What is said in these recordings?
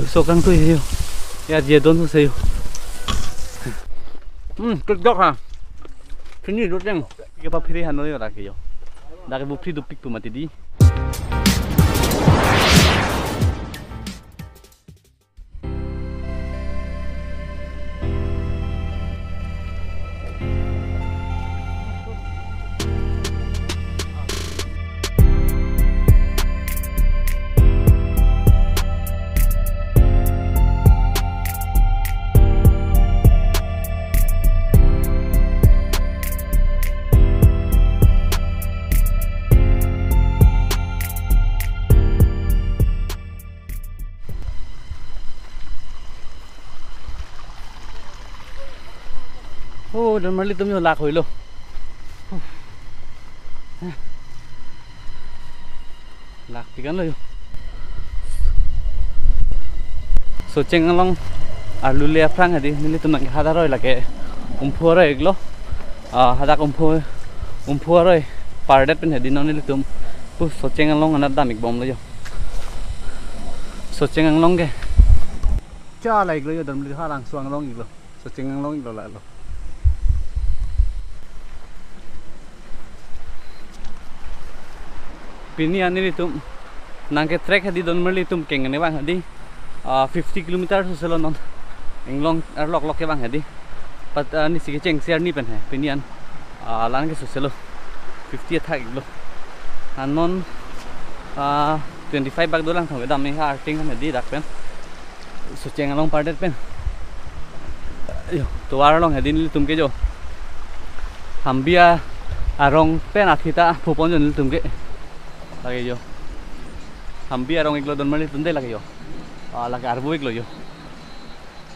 Sokang tuh ya, ya dia don tuh saya. Kedok ha. Sini dulu yang kita pilih hanoi lah kyo. Dari bukti dupik tu mati di. Oh, dan mali tum yo lak hoi lo. Lak tikan lo yo. So ceng along alu le frang hadi nili tum nak hada roi lake umpu roi eglo. Hada umpu roi pardet pen hadi non nili tum. So ceng along anak damik bom lo yo. So ceng along ke. Cha lai lo yo dan mali harang suang along iglo. So ceng along iglo la lo. Pini ani tum nangke trek hadi don merli tum kengane bang hadi 50 km suselo non englong lok ke bang hadi pat ni sige cheng share ni pen hai pini an lan ke suselo 50 thak lo anon 25 bag dolang thong dam ni ha ting hadi dak pen su cheng along pardet pen yo to long hadi ni tum ke jo hambia arong pen athita phupon jon tum ke lagi yo hampir orang iklo don mali tunde lagi yo lagi arbu iklo yo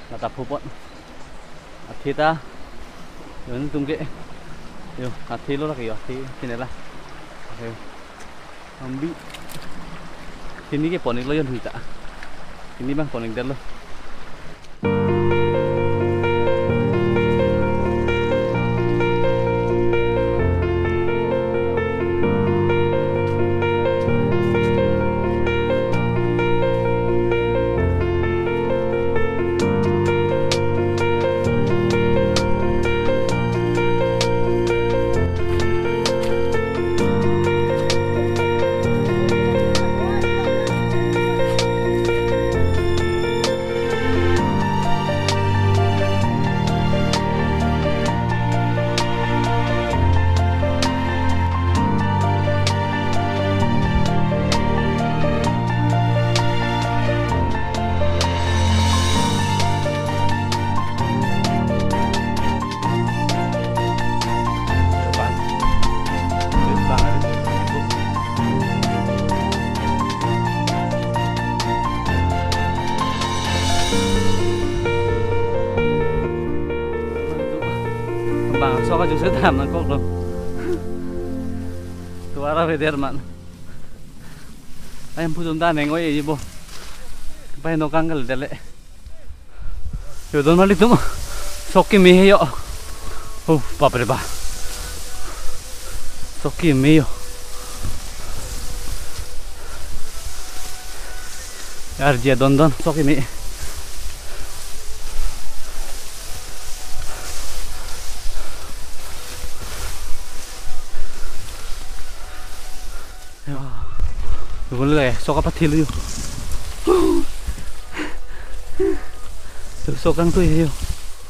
nata phupon athita yon tumke yo athi lo lagi yo athi tinela okay hambi sini ke ponik lo yon huita ini bang ponik del lo so ka juse tham nan kok lo tu ara ve der man ayam pudum da neng oi ye bo pai no kangal dele yo don mali tum sokki me yo baap re ba sokki me yo yar je don sokki me Boleh lah ya, sok apa tilu yuk. Sokang tuh ya yuk.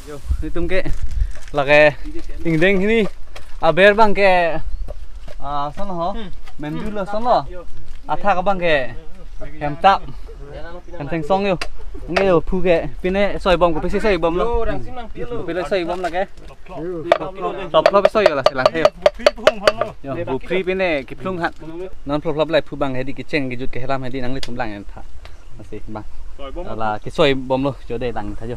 Yo, hitung ke, lagi tingdeng ini, aber bang ke, sana ho, mendul sana, atha ka bang ke, hemtap, hemteng song yuk. Nghe rồi phu kệ bên này soi bom của PC soi bom luôn bên này soi bom là cái top nó soi là sẽ làm theo bù free bên này kịp lung hạn non flop lại phu bằng hay đi cái chen cái chút cái làm hay đi năng lực thủng lặng thà là gì bằng là cái soi bom luôn chỗ đây đằng thấy chưa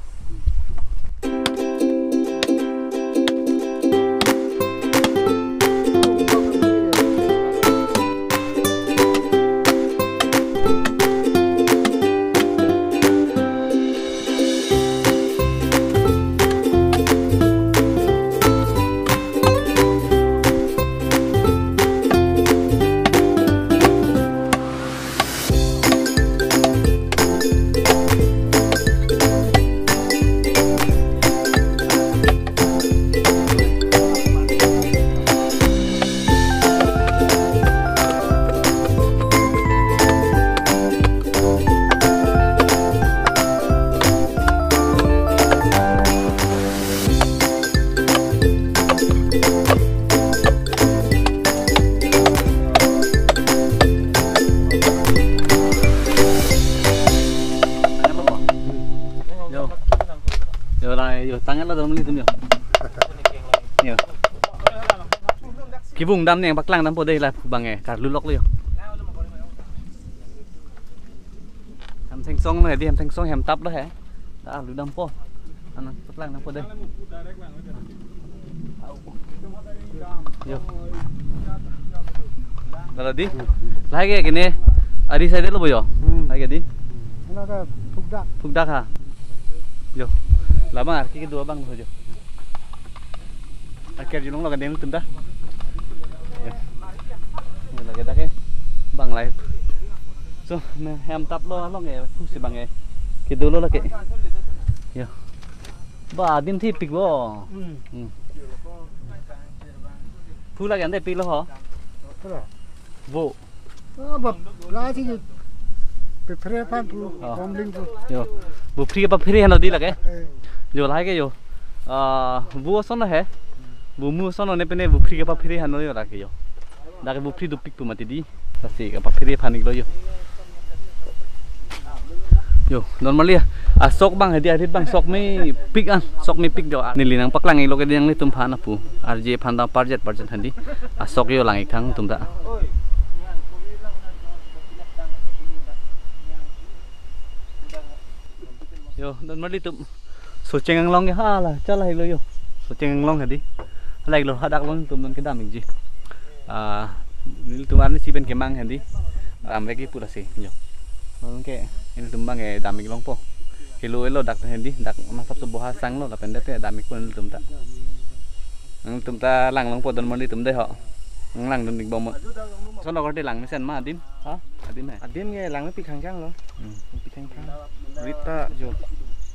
Yo tangan lah dalam litum yo. Yo. Kibung dam yang baklang dam po đây là bằng nghề cả lư lóc liêu. Hem thanh song này đi hem thanh song hem tắp đó hả? Đã lư dam po. Anh baklang dam po đây. Yo. Kalau di, lagi kayak gini, adi saya dulu boyo. Lagi di. Nó Phúc Đắc hả? Yo. Lama cái kedua bang thôi yo. Akhir julung lo kan dia tunda. Là cái đó cái bằng lại so em tập lo nghe phúc sĩ bằng nghe cái đồ là cái yo ba đêm thi pik bo phúc là cái này pik lo hả vô bập lá thì bị phê phan tu bom linh tu yo vô phi ba phi nó đi là cái yo lại cái yo vô son là hết vô mua son nó này bên này vô phi ba phi nó là cái yo Dari bukti tu pik tu mati di, pasti apa pilih panik lo yo. Yo, normally sok bang hadi adit bang sok me pik an, sok me pik do. Nili nang paklang ilo ke yang ni tum phana pu, RJ phanda parjet handi, sok yo lang ikang tum ta. Yo, normally tum so cengang long ya hala, chala lo yo. So cengang long hadi, halai lo hadak long tum don ke daming ji. Ini tumbang ni sipen kemang hendi, ramai lagi pura sih, yo. Oke, ini tumbang damik long po. Kilo elo dak hendi, dak masap sebuah sang lo, tapi ndek damik pun tumta. Tumta lang long po don mandi tumde ho. Lang don dik bom. Sono ko lang mesen ma adin, ha? Adin hai. adin nghe lang pi khang khang lo pi khang khang rita jo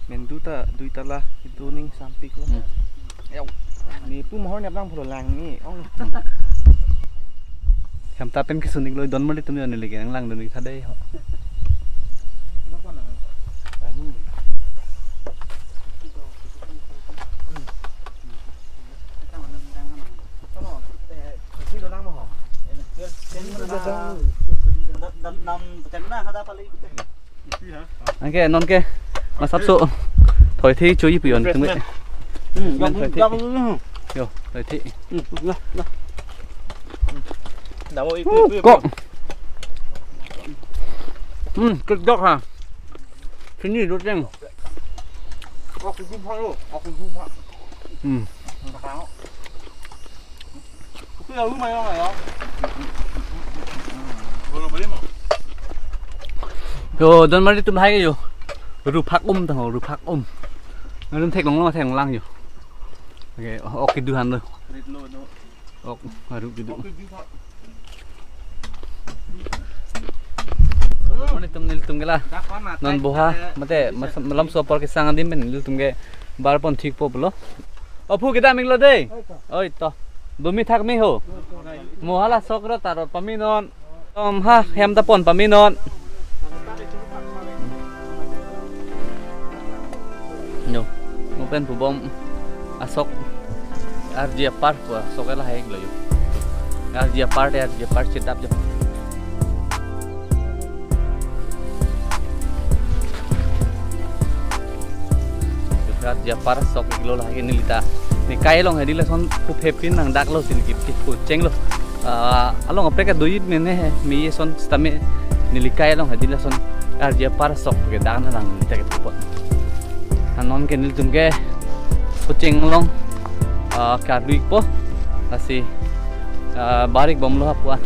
menduta duitala itu ning sampik lo ni pu mohon nyap lang phulo lang ni ong Hem tapen kesunik lo don mandi tumde ni lagi, lang don dik thadai ho. Oke, non ke masap so thổi thi chui pion tung vậy. Yo, thổi thi. Có. Cực dốc hả? Cái gì đốt răng? Yo, don mari tum hai cái yo. Ru phak thằng ru phak nó đừng thèn long thèn lang yo. Ok, ok duhan rồi. Ok, ru du. Mari tum nil tum gela. Non boha, mate malam sopor ke sang dim ben nil tum ge bar pon thik po bolo. Ophu kita minglo dei. Oi to. Dumi thak mi ho. Mohala sokro tarot paminon. Ha hem ta pon paminon. No, mungkin bom asok RJ Park wa asok lah hai lo yo. RJ Park cedap jo. RJ Park sok kilo lah ini lita. Ni kai long hadi la son ku phepin nang dak lo sin ki ku cheng lo. Along apre ka duit mene he mi son stame nilikai long hadi la son RJ Park sok ke dak nang lita ke pot. Non ke nil tumge kucing long kadui po kasi barik bom lo hapuan